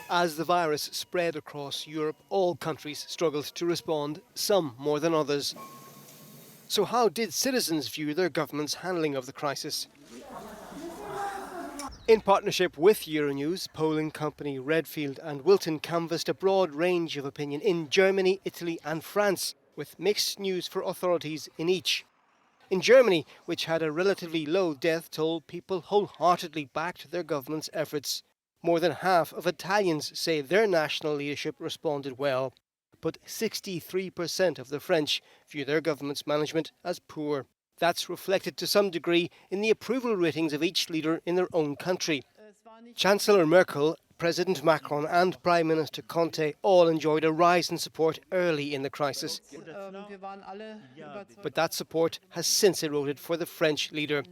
As the virus spread across Europe, all countries struggled to respond, some more than others. So how did citizens view their government's handling of the crisis? In partnership with Euronews, polling company Redfield and Wilton canvassed a broad range of opinion in Germany, Italy and France, with mixed news for authorities in each. In Germany, which had a relatively low death toll, people wholeheartedly backed their government's efforts. More than half of Italians say their national leadership responded well, but 63% of the French view their government's management as poor. That's reflected to some degree in the approval ratings of each leader in their own country. Chancellor Merkel, President Macron and Prime Minister Conte all enjoyed a rise in support early in the crisis. But that support has since eroded for the French leader.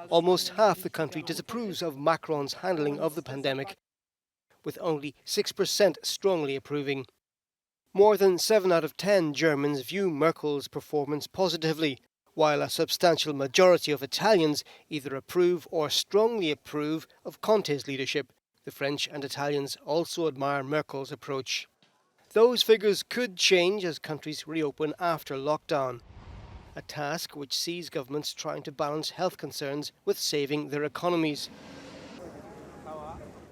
Almost half the country disapproves of Macron's handling of the pandemic, with only 6% strongly approving. More than 7 out of 10 Germans view Merkel's performance positively, while a substantial majority of Italians either approve or strongly approve of Conte's leadership. The French and Italians also admire Merkel's approach. Those figures could change as countries reopen after lockdown, a task which sees governments trying to balance health concerns with saving their economies.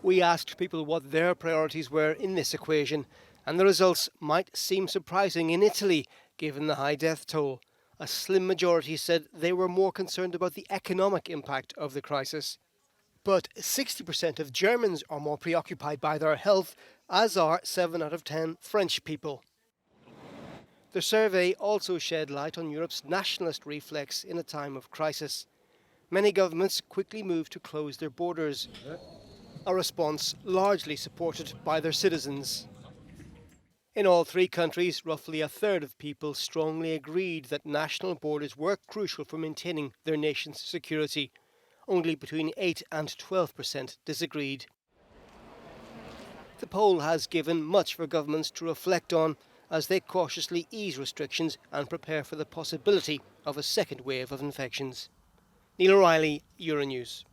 We asked people what their priorities were in this equation, and the results might seem surprising in Italy, given the high death toll. A slim majority said they were more concerned about the economic impact of the crisis. But 60% of Germans are more preoccupied by their health, as are 7 out of 10 French people. The survey also shed light on Europe's nationalist reflex in a time of crisis. Many governments quickly moved to close their borders, a response largely supported by their citizens. In all three countries, roughly a third of people strongly agreed that national borders were crucial for maintaining their nation's security. Only between 8 and 12% disagreed. The poll has given much for governments to reflect on as they cautiously ease restrictions and prepare for the possibility of a second wave of infections. Neil O'Reilly, Euronews.